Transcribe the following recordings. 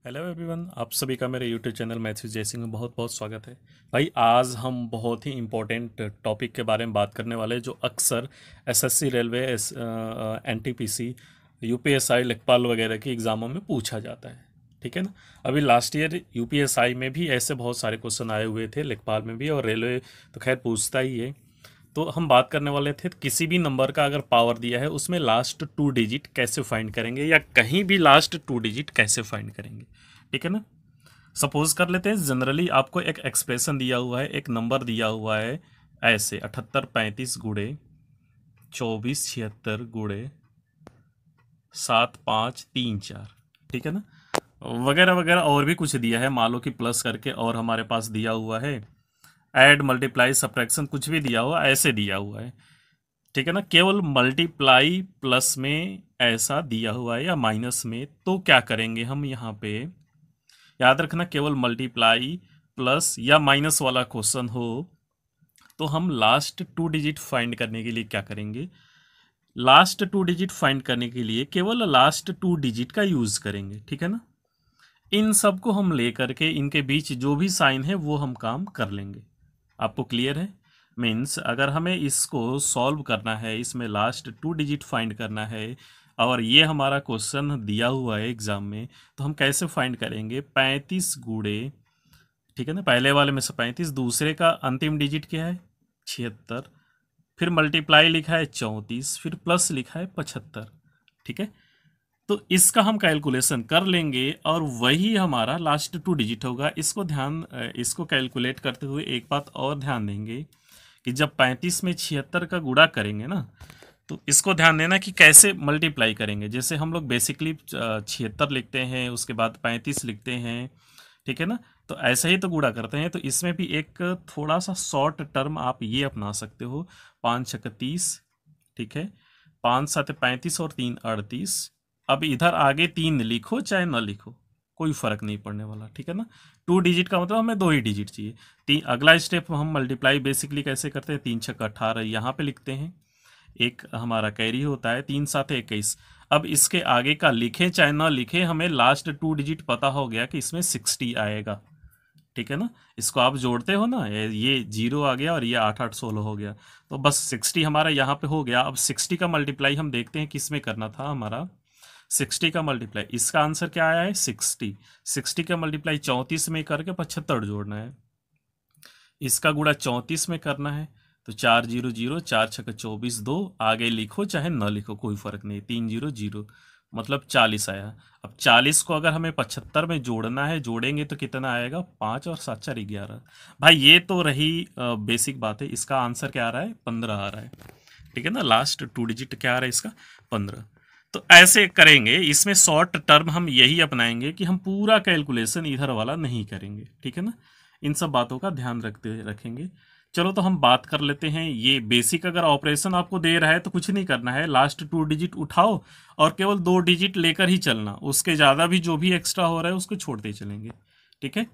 Hello everyone, आप सभी का मेरे YouTube channel maths with Jaisingh में बहुत बहुत स्वागत है। भाई आज हम बहुत ही इम्पोर्टेंट टॉपिक के बारे में बात करने वाले हैं जो अक्सर एसएससी रेलवे एनटीपीसी यूपीएसआई लेखपाल वगैरह के एग्ज़ामों में पूछा जाता है। ठीक है ना। अभी लास्ट ईयर यूपीएसआई में भी ऐसे बहुत सारे क्वेश्चन आए हुए थे, लेखपाल में भी, और रेलवे तो खैर पूछता ही है। तो हम बात करने वाले थे किसी भी नंबर का अगर पावर दिया है उसमें लास्ट 2 डिजिट कैसे फाइंड करेंगे, या कहीं भी लास्ट 2 डिजिट कैसे फाइंड करेंगे। ठीक है ना। सपोज कर लेते हैं जनरली आपको एक एक्सप्रेशन दिया हुआ है, एक नंबर दिया हुआ है ऐसे 78 35 गुड़े 24 76 गुड़े 7 5 3 4। ठीक है ना। वगैरह वगैरह और भी कुछ दिया है, मान लो कि प्लस करके, और हमारे पास दिया हुआ है ऐड मल्टीप्लाई सब्ट्रैक्शन, कुछ भी दिया हुआ ऐसे दिया हुआ है। ठीक है ना। केवल मल्टीप्लाई प्लस में ऐसा दिया हुआ है या माइनस में, तो क्या करेंगे हम यहाँ पे, याद रखना केवल मल्टीप्लाई प्लस या माइनस वाला क्वेश्चन हो तो हम लास्ट 2 डिजिट फाइंड करने के लिए क्या करेंगे, लास्ट 2 डिजिट फाइंड करने के लिए केवल लास्ट 2 डिजिट का यूज करेंगे। ठीक है ना। इन सब को हम लेकर के इनके बीच जो भी साइन है वो हम काम कर लेंगे। आपको क्लियर है। मीन्स अगर हमें इसको सॉल्व करना है, इसमें लास्ट 2 डिजिट फाइंड करना है, और ये हमारा क्वेश्चन दिया हुआ है एग्जाम में, तो हम कैसे फाइंड करेंगे। 35 गुड़े, ठीक है ना, पहले वाले में से 35, दूसरे का अंतिम डिजिट क्या है 76, फिर मल्टीप्लाई लिखा है 34, फिर प्लस लिखा है 75। ठीक है। तो इसका हम कैलकुलेशन कर लेंगे और वही हमारा लास्ट 2 डिजिट होगा। इसको कैलकुलेट करते हुए एक बात और ध्यान देंगे कि जब 35 में 76 का गुणा करेंगे ना, तो इसको ध्यान देना कि कैसे मल्टीप्लाई करेंगे। जैसे हम लोग बेसिकली 76 लिखते हैं, उसके बाद 35 लिखते हैं। ठीक है ना। तो ऐसे ही तो गुणा करते हैं। तो इसमें भी एक थोड़ा सा शॉर्ट टर्म आप ये अपना सकते हो, 5 6 30। ठीक है। 5 7 35 और 3 38। अब इधर आगे 3 लिखो चाहे ना लिखो, कोई फर्क नहीं पड़ने वाला। ठीक है ना। 2 डिजिट का मतलब हमें 2 ही डिजिट चाहिए। अगला स्टेप हम मल्टीप्लाई बेसिकली कैसे करते हैं, 3 6 18 यहाँ पे लिखते हैं, एक हमारा कैरी होता है 3 7 21। अब इसके आगे का लिखें चाहे ना लिखें, हमें लास्ट 2 डिजिट पता हो गया कि इसमें 60 आएगा। ठीक है ना। इसको आप जोड़ते हो ना, ये 0 आ गया और ये 8 8 16 हो गया, तो बस 60 हमारा यहाँ पे हो गया। अब 60 का मल्टीप्लाई हम देखते हैं किस में करना था हमारा। 60 का मल्टीप्लाई, इसका आंसर क्या आया है 60। 60 का मल्टीप्लाई 34 में करके 75 जोड़ना है। इसका गुणा 34 में करना है, तो 4 0 0, 4 6 24 2, आगे लिखो चाहे न लिखो कोई फर्क नहीं, 3 0 0, मतलब 40 आया। अब 40 को अगर हमें 75 में जोड़ना है, जोड़ेंगे तो कितना आएगा, 5 और 7 4 11। भाई ये तो रही बेसिक बात है। इसका आंसर क्या आ रहा है, 15 आ रहा है। ठीक है ना। लास्ट 2 डिजिट क्या आ रहा है इसका, 15। तो ऐसे करेंगे, इसमें शॉर्ट टर्म हम यही अपनाएंगे कि हम पूरा कैलकुलेशन इधर वाला नहीं करेंगे। ठीक है ना। इन सब बातों का ध्यान रखेंगे। चलो तो हम बात कर लेते हैं। ये बेसिक अगर ऑपरेशन आपको दे रहा है तो कुछ नहीं करना है, लास्ट 2 डिजिट उठाओ और केवल 2 डिजिट लेकर ही चलना, उसके ज़्यादा भी जो भी एक्स्ट्रा हो रहा है उसको छोड़ते चलेंगे। ठीक है।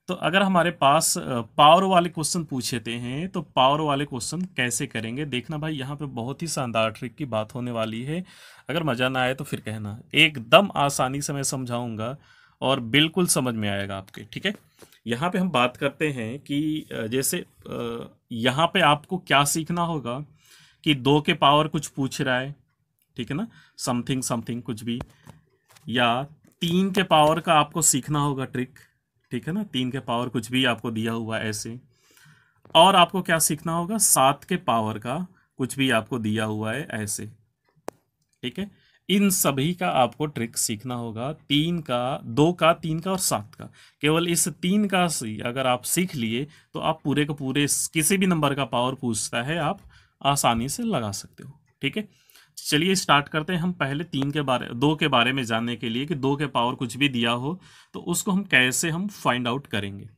तो अगर हमारे पास पावर वाले क्वेश्चन पूछे थे हैं, तो पावर वाले क्वेश्चन कैसे करेंगे देखना भाई। यहाँ पे बहुत ही शानदार ट्रिक की बात होने वाली है। अगर मज़ा ना आए तो फिर कहना, एकदम आसानी से मैं समझाऊंगा और बिल्कुल समझ में आएगा आपके। ठीक है। यहाँ पे हम बात करते हैं कि जैसे यहाँ पे आपको क्या सीखना होगा कि 2 के पावर कुछ पूछ रहा है, ठीक है ना, समथिंग समथिंग कुछ भी, या 3 के पावर का आपको सीखना होगा ट्रिक। ठीक है ना। 3 के पावर कुछ भी आपको दिया हुआ है ऐसे, और आपको क्या सीखना होगा, 7 के पावर का कुछ भी आपको दिया हुआ है ऐसे। ठीक है। इन सभी का आपको ट्रिक सीखना होगा, 3 का, 2 का, 3 का और 7 का। केवल इस 3 का अगर आप सीख लिए तो आप पूरे के पूरे किसी भी नंबर का पावर पूछता है आप आसानी से लगा सकते हो। ठीक है। चलिए स्टार्ट करते हैं। हम पहले 2 के बारे में जानने के लिए कि 2 के पावर कुछ भी दिया हो तो उसको हम कैसे फाइंड आउट करेंगे।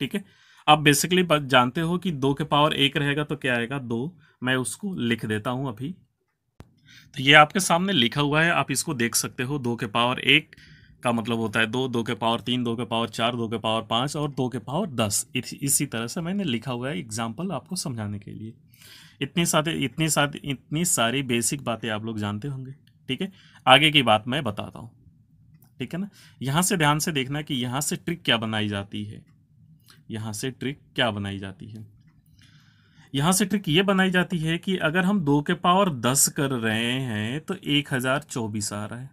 ठीक है। आप बेसिकली जानते हो कि 2 के पावर 1 रहेगा तो क्या आएगा, 2। मैं उसको लिख देता हूं अभी। तो ये आपके सामने लिखा हुआ है, आप इसको देख सकते हो। 2 के पावर 1 का मतलब होता है 2, 2 के पावर 3, 2 के पावर 4, 2 के पावर 5 और 2 के पावर 10। इसी तरह से मैंने लिखा हुआ है एग्जाम्पल आपको समझाने के लिए। इतनी सारी बेसिक बातें आप लोग जानते होंगे। ठीक है। आगे की बात मैं बताता हूँ। ठीक है ना। यहाँ से ध्यान से देखना कि यहाँ से ट्रिक क्या बनाई जाती है, यहाँ से ट्रिक क्या बनाई जाती है। यहाँ से ट्रिक ये बनाई जाती है कि अगर हम 2 के पावर 10 कर रहे हैं तो 1024 आ रहा है,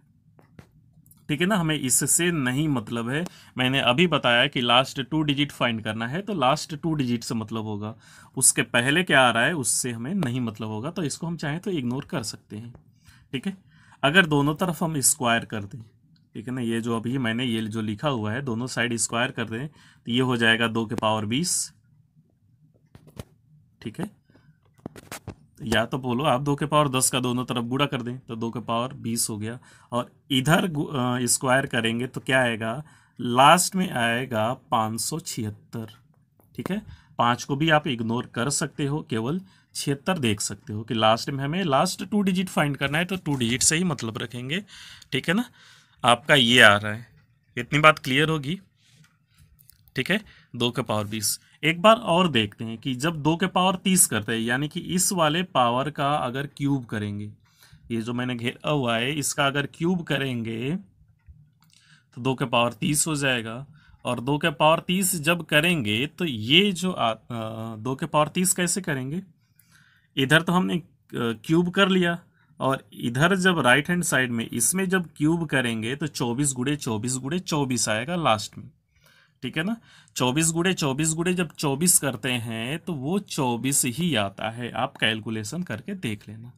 ठीक है ना। हमें इससे नहीं मतलब है, मैंने अभी बताया कि लास्ट 2 डिजिट फाइंड करना है, तो लास्ट 2 डिजिट से मतलब होगा, उसके पहले क्या आ रहा है उससे हमें नहीं मतलब होगा, तो इसको हम चाहें तो इग्नोर कर सकते हैं, ठीक है। अगर दोनों तरफ हम स्क्वायर कर दें, ठीक है ना, ये जो अभी मैंने ये जो लिखा हुआ है दोनों साइड स्क्वायर कर दें तो ये हो जाएगा 2 के पावर 20, ठीक है। या तो बोलो आप 2 के पावर 10 का दोनों तरफ गुणा कर दें तो 2 के पावर 20 हो गया, और इधर स्क्वायर करेंगे तो क्या आएगा, लास्ट में आएगा 576, ठीक है। 5 को भी आप इग्नोर कर सकते हो, केवल 76 देख सकते हो कि लास्ट में हमें लास्ट 2 डिजिट फाइंड करना है, तो 2 डिजिट से ही मतलब रखेंगे, ठीक है ना। आपका ये आ रहा है, इतनी बात क्लियर होगी, ठीक है। 2 के पावर 20। एक बार और देखते हैं कि जब 2 के पावर 30 करते हैं, यानी कि इस वाले पावर का अगर क्यूब करेंगे, ये जो मैंने घेरा हुआ है इसका अगर क्यूब करेंगे तो 2 के पावर 30 हो जाएगा, और 2 के पावर 30 जब करेंगे तो ये जो 2 के पावर 30 कैसे करेंगे, इधर तो हमने क्यूब कर लिया, और इधर जब राइट हैंड साइड में इसमें जब क्यूब करेंगे तो 24 गुणे 24 गुणे 24 आएगा लास्ट में, ठीक है ना। 24 गुणे 24 गुणे जब 24 करते हैं तो वो 24 ही आता है, आप कैलकुलेशन करके देख लेना,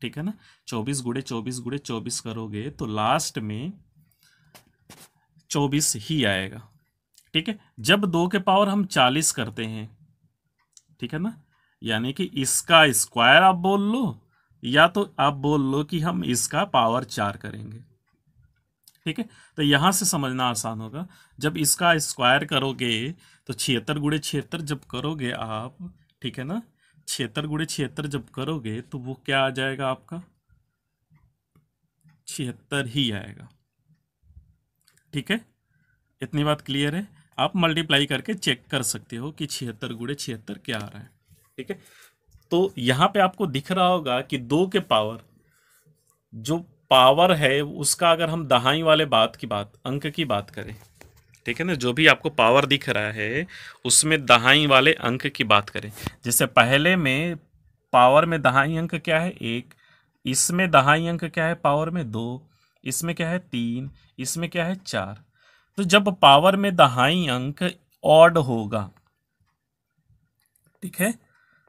ठीक है ना। 24 गुणे 24 गुणे 24 करोगे तो लास्ट में 24 ही आएगा, ठीक है। जब 2 के पावर हम 40 करते हैं, ठीक है ना, यानी कि इसका स्क्वायर आप बोल लो, या तो आप बोल लो कि हम इसका पावर 4 करेंगे, ठीक है। तो यहां से समझना आसान होगा, जब इसका स्क्वायर करोगे तो 76 गुणे 76 जब करोगे आप, ठीक है ना, 76 गुणे 76 जब करोगे तो वो क्या आ जाएगा आपका, 76 ही आएगा, ठीक है। इतनी बात क्लियर है, आप मल्टीप्लाई करके चेक कर सकते हो कि 76 गुणे 76 क्या आ रहा है, ठीक है। तो यहां पे आपको दिख रहा होगा कि 2 के पावर जो पावर है उसका अगर हम दहाई वाले अंक की बात करें, ठीक है ना, जो भी आपको पावर दिख रहा है उसमें दहाई वाले अंक की बात करें, जैसे पहले में पावर में दहाई अंक क्या है 1, इसमें दहाई अंक क्या है पावर में 2, इसमें क्या है 3, इसमें क्या है 4। तो जब पावर में दहाई अंक ऑड होगा, ठीक है,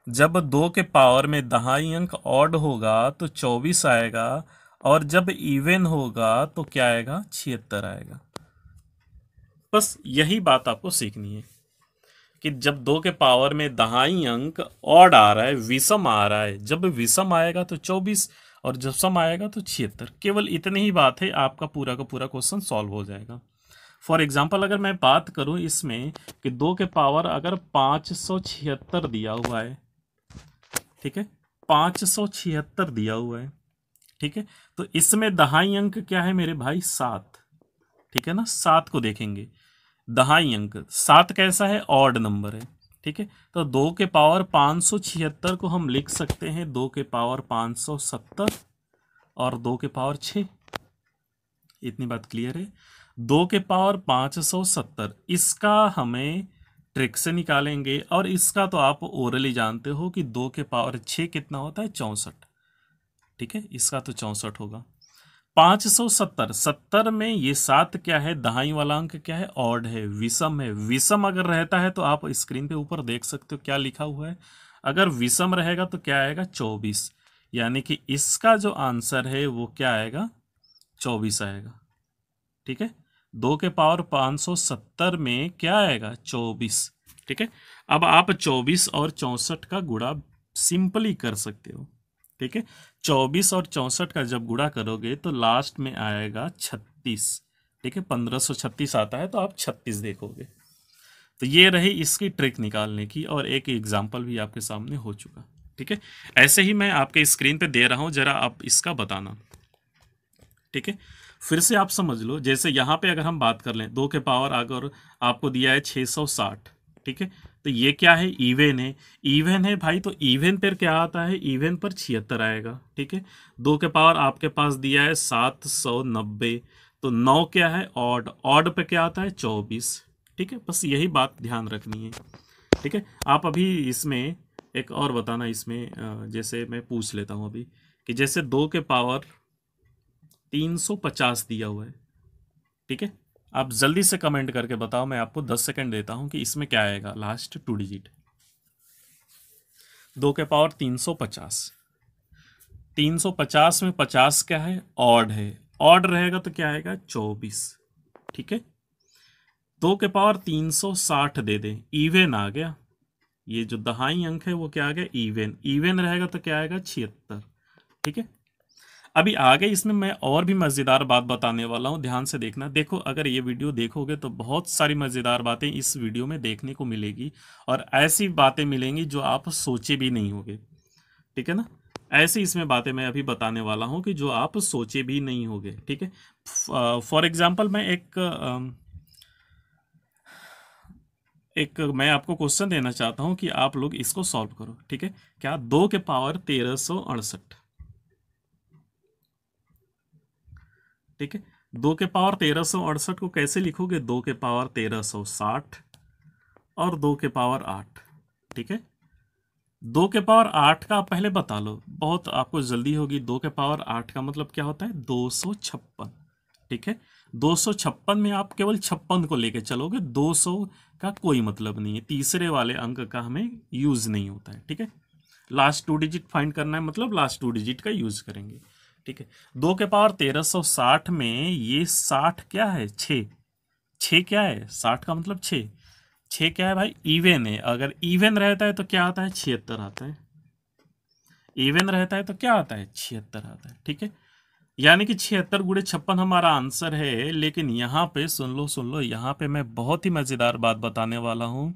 जब 2 के पावर में दहाई अंक ऑड होगा तो 24 आएगा, और जब इवन होगा तो क्या आएगा 76 आएगा। बस यही बात आपको सीखनी है कि जब 2 के पावर में दहाई अंक ऑड आ रहा है, विषम आ रहा है, जब विषम आएगा तो 24, और जब सम आएगा तो 76। केवल इतनी ही बात है, आपका पूरा का पूरा क्वेश्चन सॉल्व हो जाएगा। फॉर एग्जाम्पल अगर मैं बात करूं इसमें कि 2 के पावर अगर 576 दिया हुआ है, ठीक है, 576 दिया हुआ है, ठीक है, तो इसमें दहाई अंक क्या है मेरे भाई 7, ठीक है ना। 7 को देखेंगे, दहाई अंक 7 कैसा है, ऑड नंबर है, ठीक है। तो 2 के पावर 576 को हम लिख सकते हैं 2 के पावर 570 और 2 के पावर 6। इतनी बात क्लियर है। 2 के पावर 570 इसका हमें ट्रिक से निकालेंगे, और इसका तो आप ओरली जानते हो कि 2 के पावर 6 कितना होता है 64, ठीक है, इसका तो 64 होगा। 570 70 में ये 7 क्या है, दहाई वाला अंक क्या है, ऑड है, विषम है। विषम अगर रहता है तो आप स्क्रीन पे ऊपर देख सकते हो क्या लिखा हुआ है, अगर विषम रहेगा तो क्या आएगा 24, यानी कि इसका जो आंसर है वो क्या आएगा 24 आएगा, ठीक है। 2 के पावर 570 में क्या आएगा 24, ठीक है। अब आप 24 और 64 का गुणा सिंपली कर सकते हो, ठीक है। 24 और 64 का जब गुणा करोगे तो लास्ट में आएगा 36, ठीक है, 1536 आता है तो आप 36 देखोगे। तो ये रही इसकी ट्रिक निकालने की, और एक एग्जाम्पल भी आपके सामने हो चुका, ठीक है। ऐसे ही मैं आपके स्क्रीन पे दे रहा हूं, जरा आप इसका बताना, ठीक है। फिर से आप समझ लो, जैसे यहाँ पे अगर हम बात कर लें 2 के पावर अगर आपको दिया है 660, ठीक है, तो ये क्या है इवन है, इवन है भाई, तो इवन पर क्या आता है, इवन पर 76 आएगा, ठीक है। 2 के पावर आपके पास दिया है 790, तो 9 क्या है, ऑड, ऑड पे क्या आता है 24। ठीक है, बस यही बात ध्यान रखनी है। ठीक है, आप अभी इसमें एक और बताना, इसमें जैसे मैं पूछ लेता हूं अभी कि जैसे 2 के पावर 350 दिया हुआ है। ठीक है, आप जल्दी से कमेंट करके बताओ, मैं आपको 10 सेकंड देता हूं कि इसमें क्या आएगा लास्ट 2 डिजिट। 2 के पावर 350, 350 में 50 क्या है, ऑड है, ऑड रहेगा तो क्या आएगा 24। ठीक है, 2 के पावर 360 दे दें, इवन आ गया, ये जो दहाई अंक है वो क्या आ गया, इवन, इवन रहेगा तो क्या आएगा 76। ठीक है, अभी आगे इसमें मैं और भी मजेदार बात बताने वाला हूं, ध्यान से देखना। देखो, अगर ये वीडियो देखोगे तो बहुत सारी मजेदार बातें इस वीडियो में देखने को मिलेगी, और ऐसी बातें मिलेंगी जो आप सोचे भी नहीं होगे। ठीक है ना, ऐसी इसमें बातें मैं अभी बताने वाला हूं कि जो आप सोचे भी नहीं होगे। ठीक है, फॉर एग्जाम्पल मैं एक मैं आपको क्वेश्चन देना चाहता हूं कि आप लोग इसको सॉल्व करो। ठीक है, क्या 2 के पावर 1368, ठीक है, 2 के पावर 1368 को कैसे लिखोगे, 2 के पावर 1360 और 2 के पावर 8। ठीक है, 2 के पावर 8 का आप पहले बता लो, बहुत आपको जल्दी होगी। 2 के पावर 8 का मतलब क्या होता है, 256। ठीक है, 256 में आप केवल 56 को लेके चलोगे, 200 का कोई मतलब नहीं है, तीसरे वाले अंक का हमें यूज नहीं होता है। ठीक है, लास्ट 2 डिजिट फाइंड करना है, मतलब लास्ट 2 डिजिट का यूज करेंगे। ठीक है, 2 के पावर 1360 में ये 60 क्या है, 6, 6 क्या है, 60 का मतलब 6, 6 क्या है भाई, इवन है। अगर इवन रहता है तो क्या आता है, 76 आता है। इवन रहता है तो क्या आता है, 76 आता है। ठीक है, यानी कि 76 गुणे 56 हमारा आंसर है। लेकिन यहाँ पे सुन लो, सुन लो, यहाँ पे मैं बहुत ही मजेदार बात बताने वाला हूँ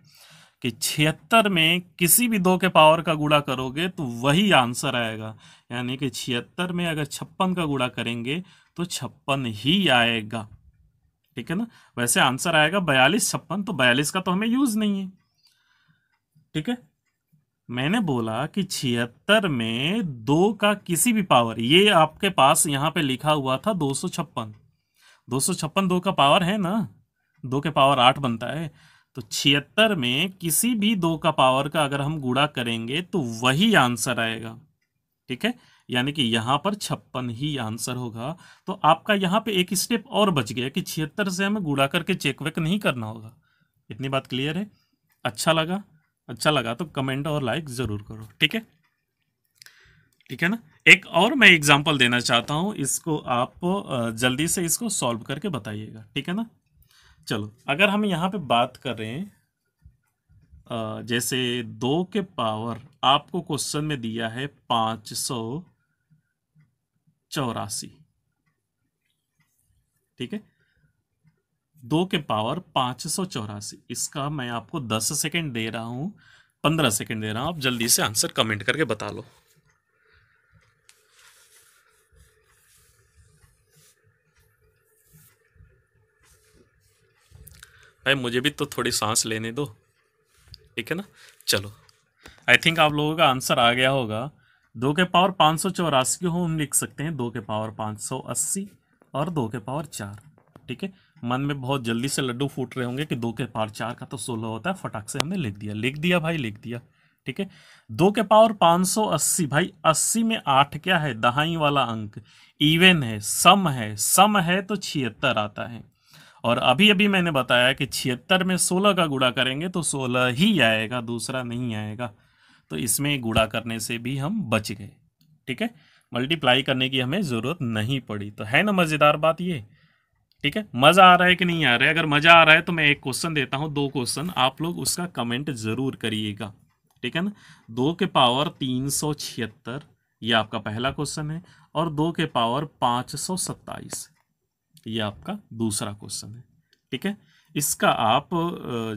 कि 76 में किसी भी 2 के पावर का गुणा करोगे तो वही आंसर आएगा। यानी कि 76 में अगर 56 का गुणा करेंगे तो 56 ही आएगा। ठीक है ना, वैसे आंसर आएगा 42 56, तो 42 का तो हमें यूज नहीं है। ठीक है, मैंने बोला कि 76 में 2 का किसी भी पावर, ये आपके पास यहां पे लिखा हुआ था 256, 256 2 का पावर है ना, 2 के पावर 8 बनता है। तो 76 में किसी भी 2 का पावर का अगर हम गुणा करेंगे तो वही आंसर आएगा। ठीक है, यानी कि यहां पर 56 ही आंसर होगा। तो आपका यहां पे एक स्टेप और बच गया कि 76 से हमें गुणा करके चेक वेक नहीं करना होगा। इतनी बात क्लियर है? अच्छा लगा? अच्छा लगा तो कमेंट और लाइक जरूर करो। ठीक है, ठीक है ना। एक और मैं एग्जांपल देना चाहता हूं, इसको आप जल्दी से इसको सॉल्व करके बताइएगा। ठीक है ना, चलो, अगर हम यहाँ पे बात कर रहे हैं जैसे 2 के पावर, आपको क्वेश्चन में दिया है 584। ठीक है, 2 के पावर 584, इसका मैं आपको 10 सेकंड दे रहा हूं, 15 सेकंड दे रहा हूं, आप जल्दी से आंसर कमेंट करके बता लो। भाई मुझे भी तो थोड़ी सांस लेने दो। ठीक है ना, चलो, आई थिंक आप लोगों का आंसर आ गया होगा। 2 के पावर 584 को हम लिख सकते हैं 2 के पावर 580 और 2 के पावर 4। ठीक है, मन में बहुत जल्दी से लड्डू फूट रहे होंगे कि 2 के पावर 4 का तो 16 होता है, फटाक से हमने लिख दिया, लिख दिया भाई, लिख दिया। ठीक है, 2 के पावर 580, भाई 80 में 8 क्या है, दहाई वाला अंक, इवन है, सम है तो 76 आता है। और अभी अभी मैंने बताया कि 76 में 16 का गुणा करेंगे तो 16 ही आएगा, दूसरा नहीं आएगा। तो इसमें गुणा करने से भी हम बच गए। ठीक है, मल्टीप्लाई करने की हमें जरूरत नहीं पड़ी। तो है ना मजेदार बात ये। ठीक है, मजा आ रहा है कि नहीं आ रहा है? अगर मजा आ रहा है तो मैं एक क्वेश्चन देता हूं, 2 क्वेश्चन, आप लोग उसका कमेंट जरूर करिएगा। ठीक है ना, 2 के पावर 376, ये आपका पहला क्वेश्चन है, और 2 के पावर 527, ये आपका दूसरा क्वेश्चन है। ठीक है, इसका आप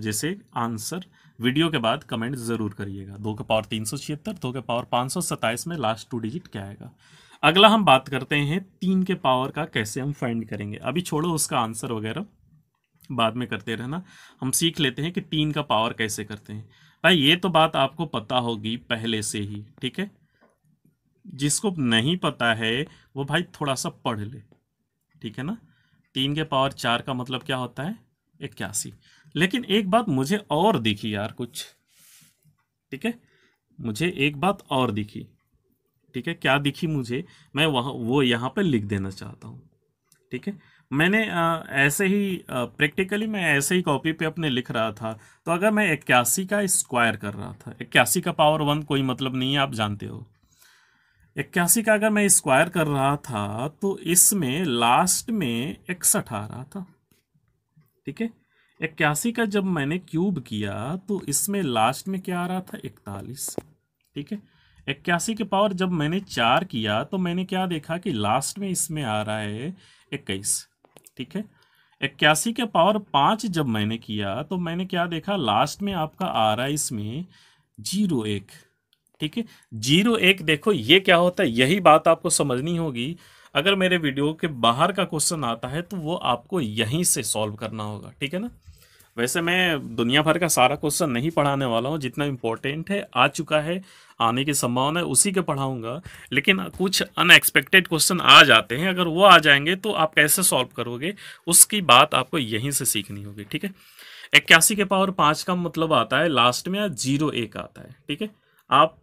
जैसे आंसर वीडियो के बाद कमेंट जरूर करिएगा। 2 के पावर 376, 2 के पावर 527 में लास्ट 2 डिजिट क्या आएगा। अगला हम बात करते हैं 3 के पावर का कैसे हम फाइंड करेंगे। अभी छोड़ो उसका आंसर वगैरह, बाद में करते रहना, हम सीख लेते हैं कि 3 का पावर कैसे करते हैं। भाई ये तो बात आपको पता होगी पहले से ही। ठीक है, जिसको नहीं पता है वो भाई थोड़ा सा पढ़ ले। ठीक है ना, 3 के पावर 4 का मतलब क्या होता है 81। लेकिन एक बात मुझे और दिखी यार कुछ, ठीक है, मुझे एक बात और दिखी, ठीक है, क्या दिखी मुझे, मैं वहाँ वो यहाँ पे लिख देना चाहता हूँ, ठीक है। मैंने ऐसे ही प्रैक्टिकली मैं ऐसे ही कॉपी पे अपने लिख रहा था, तो अगर मैं 81 का स्क्वायर कर रहा था, 81 का पावर 1 कोई मतलब नहीं है, आप जानते हो। 81 का अगर मैं स्क्वायर कर रहा था तो इसमें लास्ट में 61 आ रहा था, ठीक है। 81 का जब मैंने क्यूब किया तो इसमें लास्ट में क्या आ रहा था 41, ठीक है। 81 के पावर जब मैंने 4 किया तो मैंने क्या देखा कि लास्ट में इसमें आ रहा है 21, ठीक है। 81 के पावर 5 जब मैंने किया तो मैंने क्या देखा, लास्ट में आपका आ रहा है इसमें 01, ठीक है। 01 देखो ये क्या होता है, यही बात आपको समझनी होगी। अगर मेरे वीडियो के बाहर का क्वेश्चन आता है तो वो आपको यहीं से सॉल्व करना होगा, ठीक है ना। वैसे मैं दुनिया भर का सारा क्वेश्चन नहीं पढ़ाने वाला हूँ, जितना इम्पोर्टेंट है आ चुका है, आने की संभावना है उसी के पढ़ाऊंगा। लेकिन कुछ अनएक्सपेक्टेड क्वेश्चन आ जाते हैं, अगर वो आ जाएंगे तो आप कैसे सॉल्व करोगे उसकी बात आपको यहीं से सीखनी होगी, ठीक है। 81 के पावर 5 का मतलब आता है लास्ट में 01 आता है, ठीक है। आप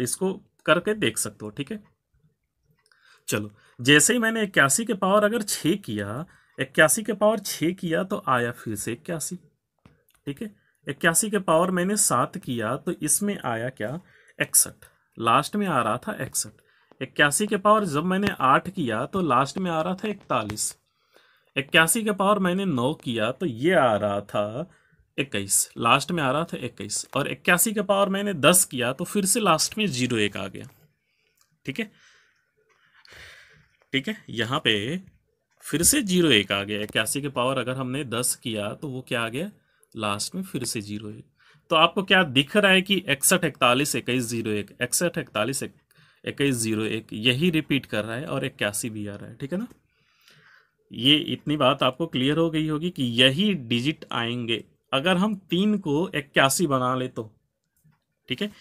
इसको करके देख सकते हो, ठीक है। चलो, जैसे ही मैंने 81 के पावर अगर 6 किया, 81 के पावर 6 किया तो आया फिर से 81, ठीक है। 81 के पावर मैंने 7 किया तो इसमें आया क्या 61, लास्ट में आ रहा था 61। 81 के पावर जब मैंने 8 किया तो लास्ट में आ रहा था 41। 81 के पावर मैंने 9 किया तो ये आ रहा था 21, लास्ट में आ रहा था 21। और 81 के पावर मैंने 10 किया तो फिर से लास्ट में 01 आ गया, ठीक है, ठीक है। यहाँ पे फिर से 01 आ गया। 81 के पावर अगर हमने 10 किया तो वो क्या आ गया, लास्ट में फिर से 01। तो आपको क्या दिख रहा है कि 61 41 21 01, 61 41 21 01 यही रिपीट कर रहा है और 81 भी आ रहा है, ठीक है ना। ये इतनी बात आपको क्लियर हो गई होगी कि यही डिजिट आएंगे अगर हम 3 को 81 बना ले तो, ठीक है।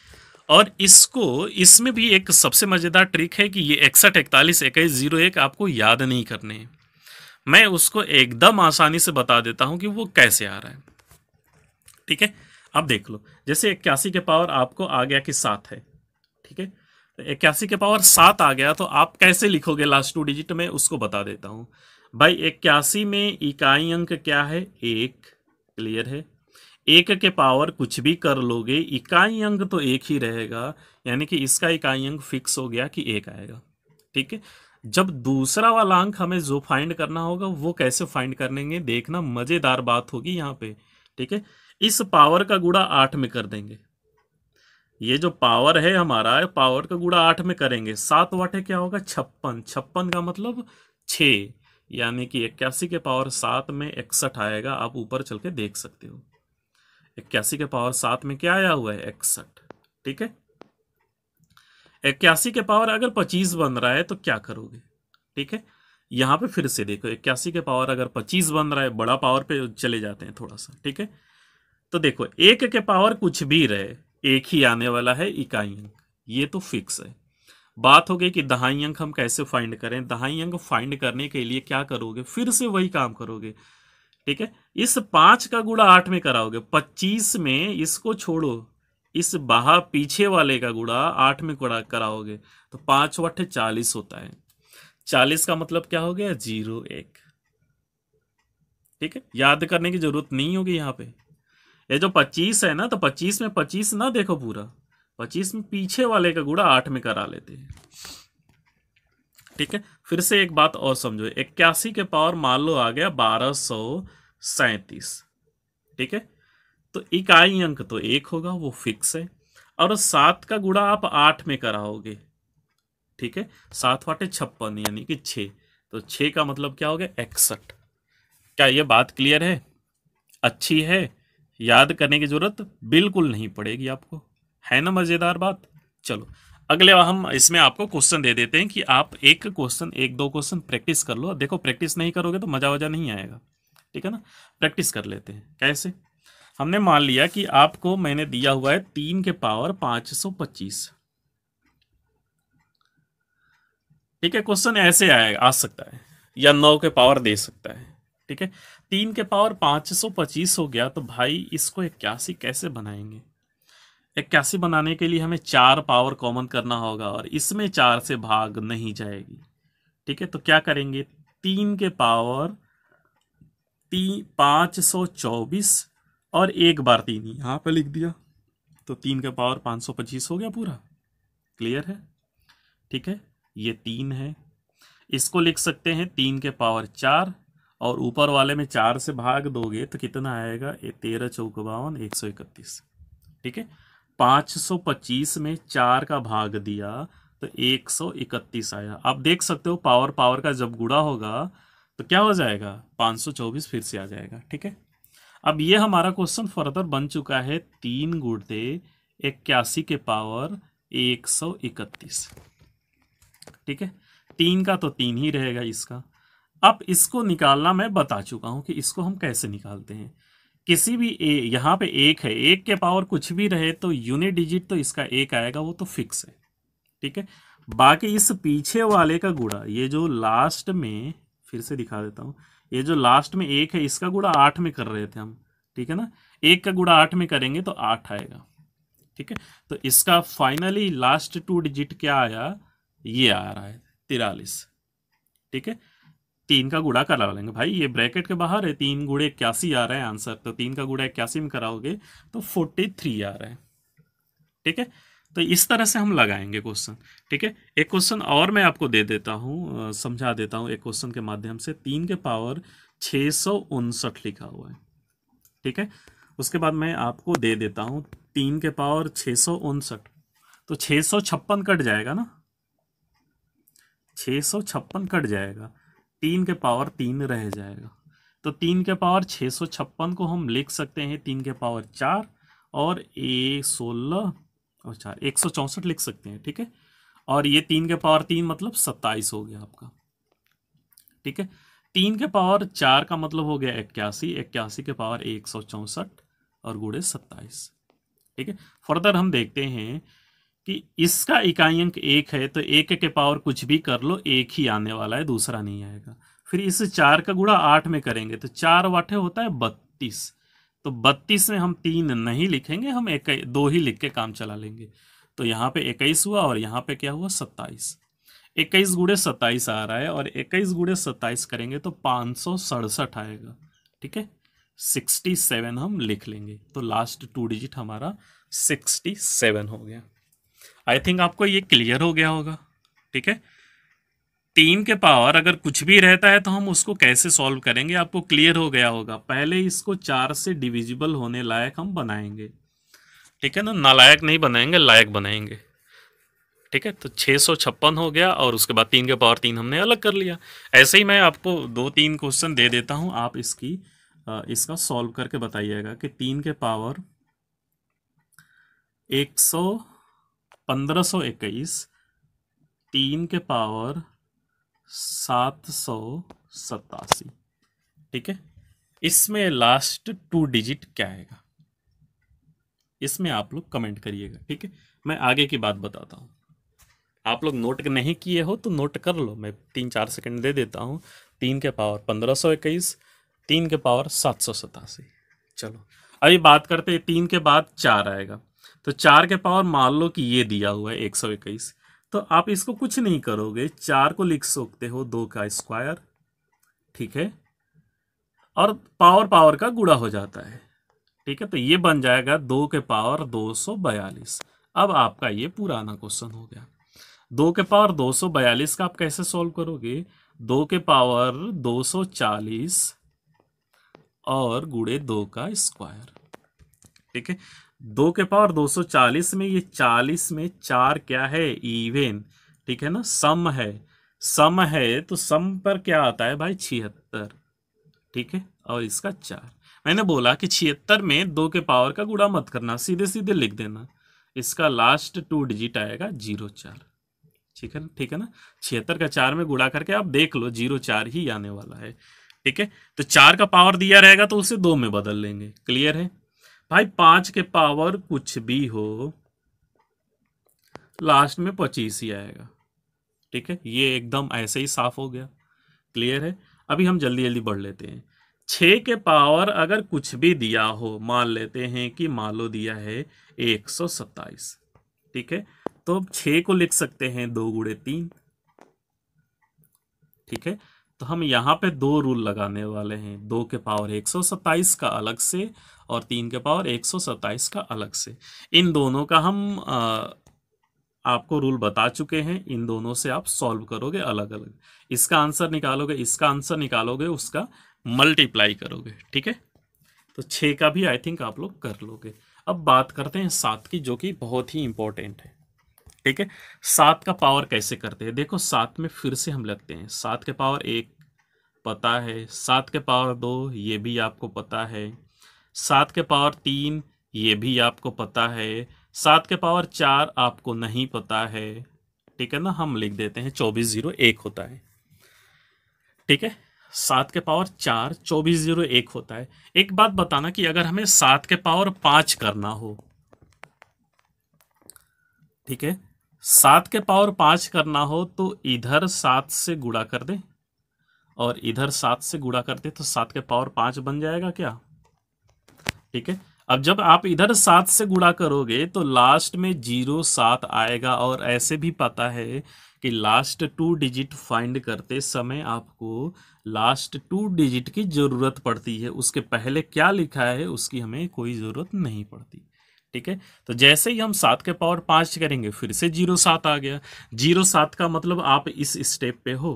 और इसको इसमें भी एक सबसे मजेदार ट्रिक है कि ये 61 41 21 01 आपको याद नहीं करने हैं। मैं उसको एकदम आसानी से बता देता हूं कि वो कैसे आ रहा है, ठीक है। अब देख लो, जैसे 81 के पावर आपको आ गया कि 7 है, ठीक है। तो 81 के पावर 7 आ गया तो आप कैसे लिखोगे लास्ट 2 डिजिट में, उसको बता देता हूं भाई। 81 में इकाई अंक क्या है 1, क्लियर है। 1 के पावर कुछ भी कर लोगे, इकाई अंक तो 1 ही रहेगा, यानी कि इसका इकाई अंक फिक्स हो गया कि 1 आएगा, ठीक है। जब दूसरा वाला अंक हमें जो फाइंड करना होगा वो कैसे फाइंड करेंगे, देखना मजेदार बात होगी यहाँ पे, ठीक है। इस पावर का गुणा 8 में कर देंगे, ये जो पावर है हमारा पावर का गुणा 8 में करेंगे, 7 वाटे क्या होगा 56, 56 का मतलब 6, यानी कि 81 के पावर 7 में 61 आएगा। आप ऊपर चल के देख सकते हो 81 के पावर 7 में क्या आया हुआ है 61, ठीक है। 81 के पावर अगर 25 बन रहा है तो क्या करोगे, ठीक है। यहां पे फिर से देखो 81 के पावर अगर 25 बन रहा है, बड़ा पावर पे चले जाते हैं थोड़ा सा, ठीक है। तो देखो 1 के पावर कुछ भी रहे, 1 ही आने वाला है इकाई अंक, ये तो फिक्स है। बात हो गई कि दहाई अंक हम कैसे फाइंड करें। दहाई अंक फाइंड करने के लिए क्या करोगे, फिर से वही काम करोगे, ठीक है। इस 5 का गुणा 8 में कराओगे, 25 में इसको छोड़ो, इस बाहर पीछे वाले का गुणा 8 में कराओगे तो 5 वट्ठे 40 होता है। 40 का मतलब क्या हो गया 01, ठीक है। याद करने की जरूरत नहीं होगी यहाँ पे। ये जो 25 है ना, तो 25 में 25 ना देखो पूरा, 25 में पीछे वाले का गुणा 8 में करा लेते हैं, ठीक है। फिर से एक बात और समझो, 81 के पावर मान लो आ गया 1237, ठीक है। तो इकाई अंक तो 1 होगा, वो फिक्स है। और 7 का गुणा आप 8 में कराओगे, ठीक है। 7 वाटे 56 यानी कि 6, तो 6 का मतलब क्या हो गया 61। क्या ये बात क्लियर है, अच्छी है, याद करने की जरूरत बिल्कुल नहीं पड़ेगी आपको, है ना मजेदार बात। चलो अगले हम इसमें आपको क्वेश्चन दे देते हैं कि आप एक क्वेश्चन, एक दो क्वेश्चन प्रैक्टिस कर लो। देखो प्रैक्टिस नहीं करोगे तो मजा वजा नहीं आएगा, ठीक है ना। प्रैक्टिस कर लेते हैं कैसे। हमने मान लिया कि आपको मैंने दिया हुआ है 3 के पावर 525, ठीक है। क्वेश्चन ऐसे आएगा, आ सकता है या 9 के पावर दे सकता है। ठीक है, 3 के पावर 525 हो गया, तो भाई इसको 81 कैसे बनाएंगे? 81 बनाने के लिए हमें 4 पावर कॉमन करना होगा और इसमें 4 से भाग नहीं जाएगी। ठीक है, तो क्या करेंगे, 3 के पावर 524 और एक बार 3 यहां पे लिख दिया, तो 3 के पावर 525 हो गया पूरा। क्लियर है? ठीक है, ये 3 है, इसको लिख सकते हैं 3 के पावर 4 और ऊपर वाले में 4 से भाग दोगे तो कितना आएगा, 13 चौक 52 131। ठीक है, 525 में 4 का भाग दिया तो 131 आया। आप देख सकते हो पावर पावर का जब गुणा होगा तो क्या हो जाएगा, 524 फिर से आ जाएगा। ठीक है, अब ये हमारा क्वेश्चन फर्दर बन चुका है 3 गुणते 81 के पावर 131। ठीक है, 3 का तो 3 ही रहेगा इसका। अब इसको निकालना मैं बता चुका हूं कि इसको हम कैसे निकालते हैं। किसी भी यहां पे 1 है, 1 के पावर कुछ भी रहे तो यूनिट डिजिट तो इसका 1 आएगा, वो तो फिक्स है। ठीक है, बाकी इस पीछे वाले का गुणा, ये जो लास्ट में, फिर से दिखा देता हूं, ये जो लास्ट में 1 है इसका गुणा 8 में कर रहे थे हम। ठीक है ना, 1 का गुणा 8 में करेंगे तो 8 आएगा। ठीक है, तो इसका फाइनली लास्ट 2 डिजिट क्या आया, ये आ रहा है 43। ठीक है, 3 का गुणा करा लेंगे भाई, ये ब्रैकेट के बाहर है, 3 गुणे 81 आ रहा है आंसर, तो 3 का गुणा 81 में कराओगे तो 43 आ रहा है। ठीक है, तो इस तरह से हम लगाएंगे क्वेश्चन। ठीक है, एक क्वेश्चन और मैं आपको दे देता हूं, समझा देता हूं एक क्वेश्चन के माध्यम से। 3 के पावर 659 लिखा हुआ है। ठीक है, उसके बाद मैं आपको दे देता हूं 3 के पावर 659, तो 656 कट जाएगा ना, 656 कट जाएगा, 3 के पावर 3 रह जाएगा, तो 3 के पावर 656 को हम लिख सकते हैं 3 के पावर 4 और 16 और 4 164 लिख सकते हैं। ठीक है, और ये 3 के पावर 3 मतलब 27 हो गया आपका। ठीक है, 3 के पावर 4 का मतलब हो गया 81, 81 के पावर 164 और गुणे 27। ठीक है, फर्दर हम देखते हैं कि इसका इकाई अंक 1 है, तो 1 के पावर कुछ भी कर लो, 1 ही आने वाला है, दूसरा नहीं आएगा। फिर इस 4 का गुणा 8 में करेंगे तो 4 वाटे होता है 32, तो 32 में हम 3 नहीं लिखेंगे, हम 2 ही लिख के काम चला लेंगे। तो यहाँ पे 21 हुआ और यहाँ पे क्या हुआ, 27। 21 गुणे 27 आ रहा है और 21 गुणे 27 करेंगे तो 567 आएगा। ठीक है, 67 हम लिख लेंगे, तो लास्ट 2 डिजिट हमारा 67 हो गया। आई थिंक आपको ये क्लियर हो गया होगा। ठीक है, 3 के पावर अगर कुछ भी रहता है तो हम उसको कैसे सॉल्व करेंगे, आपको क्लियर हो गया होगा। पहले इसको 4 से डिविजिबल होने लायक हम बनाएंगे। ठीक है ना, नालायक नहीं बनाएंगे, लायक बनाएंगे। ठीक है, तो 656 हो गया और उसके बाद 3 के पावर 3 हमने अलग कर लिया। ऐसे ही मैं आपको 2-3 क्वेश्चन दे देता हूं, आप इसका सॉल्व करके बताइएगा कि 3 के पावर 1521, 3 के पावर 787। ठीक है, इसमें लास्ट 2 डिजिट क्या आएगा, इसमें आप लोग कमेंट करिएगा। ठीक है, मैं आगे की बात बताता हूं। आप लोग नोट नहीं किए हो तो नोट कर लो, मैं 3-4 सेकंड दे देता हूं। 3 के पावर 1521, 3 के पावर 787। चलो अभी बात करते हैं, 3 के बाद 4 आएगा, तो 4 के पावर मान लो कि ये दिया हुआ है 121, तो आप इसको कुछ नहीं करोगे, 4 को लिख सकते हो 2 का स्क्वायर। ठीक है, और पावर पावर का गुणा हो जाता है। ठीक है, तो ये बन जाएगा 2 के पावर 242। अब आपका ये पुराना क्वेश्चन हो गया। 2 के पावर 242 का आप कैसे सॉल्व करोगे, 2 के पावर 240 और गुणे 2 का स्क्वायर। ठीक है, 2 के पावर 240 में ये 40 में 4 क्या है, इवन। ठीक है ना, सम है, सम है तो सम पर क्या आता है भाई, 76। ठीक है, और इसका 4। मैंने बोला कि 76 में 2 के पावर का गुणा मत करना, सीधे सीधे लिख देना। इसका लास्ट 2 डिजिट आएगा 04। ठीक है, ठीक है ना, 76 का 4 में गुणा करके आप देख लो 04 ही आने वाला है। ठीक है, तो 4 का पावर दिया रहेगा तो उसे 2 में बदल लेंगे। क्लियर है भाई, 5 के पावर कुछ भी हो, लास्ट में 25 ही आएगा। ठीक है, ये एकदम ऐसे ही साफ हो गया। क्लियर है। अभी हम जल्दी जल्दी बढ़ लेते हैं। 6 के पावर अगर कुछ भी दिया हो, मान लेते हैं कि मान लो दिया है 127, ठीक है, तो 6 को लिख सकते हैं 2 गुणे 3, ठीक है। तो हम यहाँ पे दो रूल लगाने वाले हैं, 2 के पावर 127 का अलग से और 3 के पावर 127 का अलग से। इन दोनों का हम आपको रूल बता चुके हैं, इन दोनों से आप सॉल्व करोगे अलग अलग, इसका आंसर निकालोगे, इसका आंसर निकालोगे, उसका मल्टीप्लाई करोगे, ठीक है। तो 6 का भी आई थिंक आप लोग कर लोगे। अब बात करते हैं 7 की, जो कि बहुत ही इंपॉर्टेंट है, ठीक है। 7 का पावर कैसे करते हैं, देखो 7 में फिर से हम लगते हैं। 7 के पावर 1 पता है, 7 के पावर 2 ये भी आपको पता है, 7 के पावर 3 ये भी आपको पता है, 7 के पावर 4 आपको नहीं पता है, ठीक है ना। हम लिख देते हैं 2401 होता है, ठीक है। 7 के पावर 4 2401 होता है। एक बात बताना कि अगर हमें 7 के पावर 5 करना हो, ठीक है, 7 के पावर 5 करना हो तो इधर 7 से गुणा कर दे और इधर 7 से गुणा कर दे, तो 7 के पावर 5 बन जाएगा क्या, ठीक है। अब जब आप इधर 7 से गुणा करोगे तो लास्ट में 07 आएगा, और ऐसे भी पता है कि लास्ट 2 डिजिट फाइंड करते समय आपको लास्ट 2 डिजिट की जरूरत पड़ती है, उसके पहले क्या लिखा है उसकी हमें कोई जरूरत नहीं पड़ती, ठीक है। तो जैसे ही हम 7 के पावर 5 करेंगे फिर से 07 आ गया। 07 का मतलब आप इस स्टेप पे हो,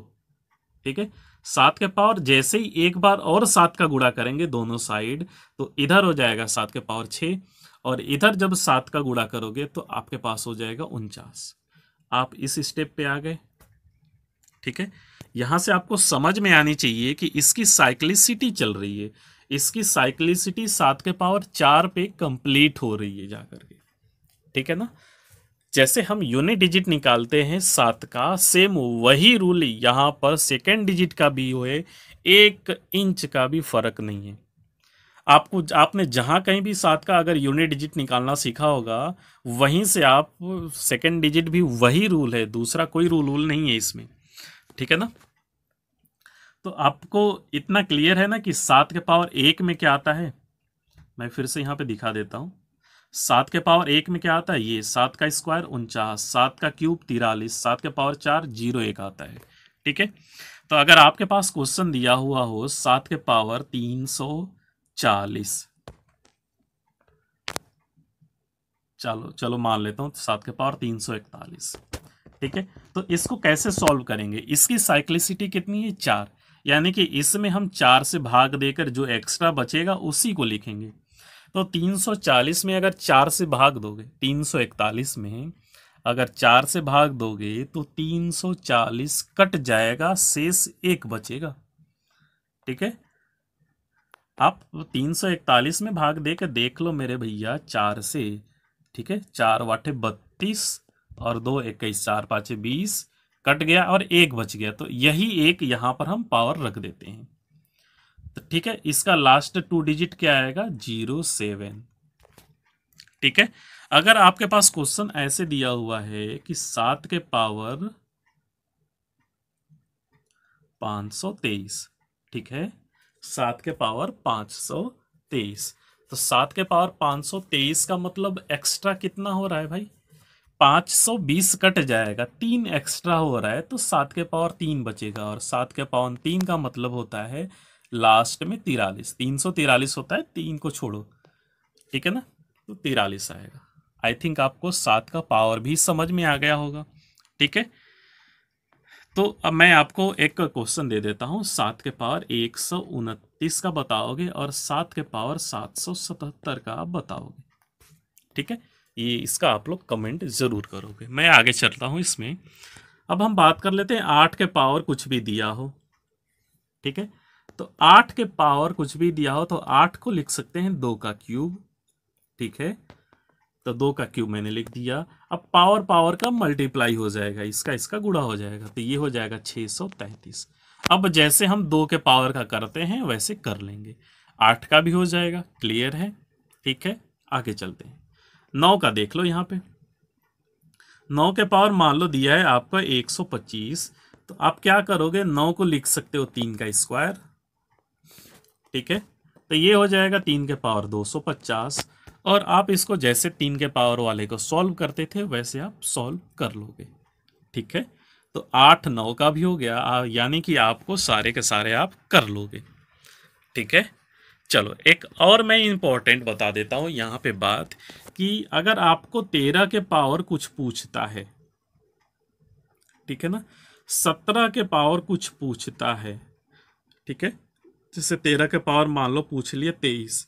ठीक है। 7 के पावर जैसे ही एक बार और 7 का गुणा करेंगे दोनों साइड, तो इधर हो जाएगा 7 के पावर 6, और इधर जब 7 का गुणा करोगे तो आपके पास हो जाएगा 49। आप इस स्टेप पे आ गए, ठीक है। यहां से आपको समझ में आनी चाहिए कि इसकी साइक्लिसिटी चल रही है, इसकी साइक्लिसिटी 7 के पावर 4 पे कंप्लीट हो रही है जाकर के, ठीक है ना। जैसे हम यूनिट डिजिट निकालते हैं 7 का, सेम वही रूल यहां पर सेकेंड डिजिट का भी होए, 1 इंच का भी फर्क नहीं है। आपने जहां कहीं भी 7 का अगर यूनिट डिजिट निकालना सीखा होगा, वहीं से आप सेकेंड डिजिट भी वही रूल है, दूसरा कोई रूल नहीं है इसमें, ठीक है ना। तो आपको इतना क्लियर है ना कि 7 के पावर 1 में क्या आता है, मैं फिर से यहां पे दिखा देता हूं। 7 के पावर 1 में क्या आता है, ये 7 का स्क्वायर 49, 7 का क्यूब 43, 7 के पावर 4 01 आता है, ठीक है। तो अगर आपके पास क्वेश्चन दिया हुआ हो 7 के पावर 340, चलो मान लेता हूं 7 के पावर 341, ठीक है। तो इसको कैसे सॉल्व करेंगे, इसकी साइक्लिसिटी कितनी है 4, यानी कि इसमें हम 4 से भाग देकर जो एक्स्ट्रा बचेगा उसी को लिखेंगे। तो 340 में अगर 4 से भाग दोगे, 341 में अगर 4 से भाग दोगे तो 340 कट जाएगा, शेष 1 बचेगा, ठीक है। आप 341 में भाग दे के देख लो मेरे भैया 4 से, ठीक है। 4 वाटे 32 और 2 21, 4 5 20, कट गया और 1 बच गया, तो यही 1 यहां पर हम पावर रख देते हैं, तो ठीक है। इसका लास्ट 2 डिजिट क्या आएगा 07, ठीक है। अगर आपके पास क्वेश्चन ऐसे दिया हुआ है कि 7 के पावर 523, ठीक है, 7 के पावर 523, तो 7 के पावर 523 का मतलब एक्स्ट्रा कितना हो रहा है भाई, 520 कट जाएगा, 3 एक्स्ट्रा हो रहा है, तो 7 के पावर 3 बचेगा, और 7 के पावर 3 का मतलब होता है लास्ट में 43, 343 होता है, 3 को छोड़ो, ठीक है ना, तो 43 आएगा। आई थिंक आपको 7 का पावर भी समझ में आ गया होगा, ठीक है। तो अब मैं आपको एक क्वेश्चन दे देता हूं, 7 के पावर 129 का बताओगे और 7 के पावर 777 का आप बताओगे, ठीक है। ये इसका आप लोग कमेंट जरूर करोगे। मैं आगे चलता हूं इसमें। अब हम बात कर लेते हैं 8 के पावर कुछ भी दिया हो, ठीक है। तो 8 के पावर कुछ भी दिया हो तो 8 को लिख सकते हैं 2 का क्यूब, ठीक है। तो 2 का क्यूब मैंने लिख दिया। अब पावर पावर का मल्टीप्लाई हो जाएगा, इसका गुणा हो जाएगा, तो ये हो जाएगा 633। अब जैसे हम 2 के पावर का करते हैं वैसे कर लेंगे, 8 का भी हो जाएगा, क्लियर है, ठीक है। आगे चलते हैं। 9 का देख लो, यहाँ पे 9 के पावर मान लो दिया है आपका 125, तो आप क्या करोगे, 9 को लिख सकते हो 3 का स्क्वायर, ठीक है। तो ये हो जाएगा 3 के पावर 250, और आप इसको जैसे 3 के पावर वाले को सॉल्व करते थे वैसे आप सॉल्व कर लोगे, ठीक है। तो 8 9 का भी हो गया, यानी कि आपको सारे के सारे आप कर लोगे, ठीक है। चलो एक और मैं इंपॉर्टेंट बता देता हूं यहाँ पे बात, कि अगर आपको 13 के पावर कुछ पूछता है, ठीक है ना, 17 के पावर कुछ पूछता है, ठीक है, जैसे 13 के पावर मान लो पूछ लिया 23,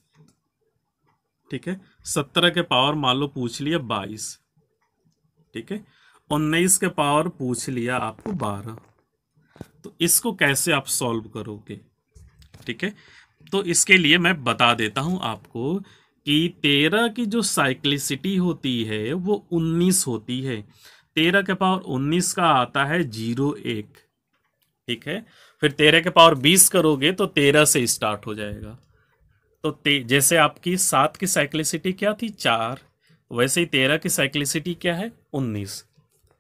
ठीक है, 17 के पावर मान लो पूछ लिया 22, ठीक है, 19 के पावर पूछ लिया आपको 12, तो इसको कैसे आप सॉल्व करोगे, ठीक है। तो इसके लिए मैं बता देता हूं आपको कि 13 की जो साइक्लिसिटी होती है वो 19 होती है। 13 के पावर 19 का आता है 01, ठीक है। फिर 13 के पावर 20 करोगे तो 13 से स्टार्ट हो जाएगा। तो जैसे आपकी 7 की साइक्लिसिटी क्या थी 4, वैसे ही 13 की साइक्लिसिटी क्या है 19,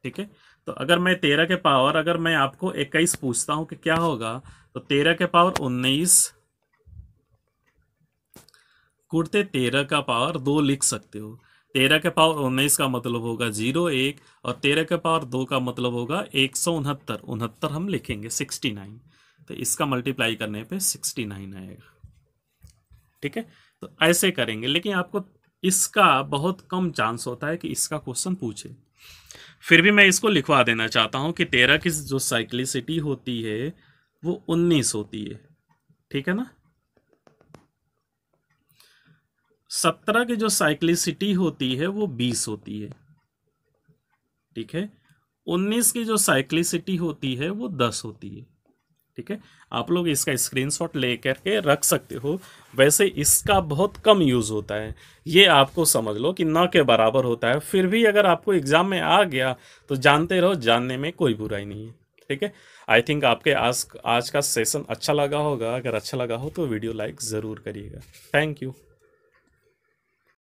ठीक है। तो अगर मैं 13 के पावर, अगर मैं आपको 21 पूछता हूं कि क्या होगा, तो 13 के पावर 19 गुणते 13 का पावर 2 लिख सकते हो। 13 के पावर 19 का मतलब होगा 01, और 13 के पावर 2 का मतलब होगा 169, 69 हम लिखेंगे 69, तो इसका मल्टीप्लाई करने पे 69 आएगा, ठीक है। तो ऐसे करेंगे, लेकिन आपको इसका बहुत कम चांस होता है कि इसका क्वेश्चन पूछे। फिर भी मैं इसको लिखवा देना चाहता हूं कि 13 की जो साइक्लिसिटी होती है वो 19 होती है, ठीक है ना। 17 की जो साइक्लिसिटी होती है वो 20 होती है, ठीक है। 19 की जो साइक्लिसिटी होती है वो 10 होती है, ठीक है। आप लोग इसका स्क्रीनशॉट लेकर के रख सकते हो। वैसे इसका बहुत कम यूज होता है, ये आपको समझ लो कि न के बराबर होता है। फिर भी अगर आपको एग्जाम में आ गया तो जानते रहो, जानने में कोई बुराई नहीं है, ठीक है। आई थिंक आपके आज का सेशन अच्छा लगा होगा। अगर अच्छा लगा हो तो वीडियो लाइक ज़रूर करिएगा। Thank you.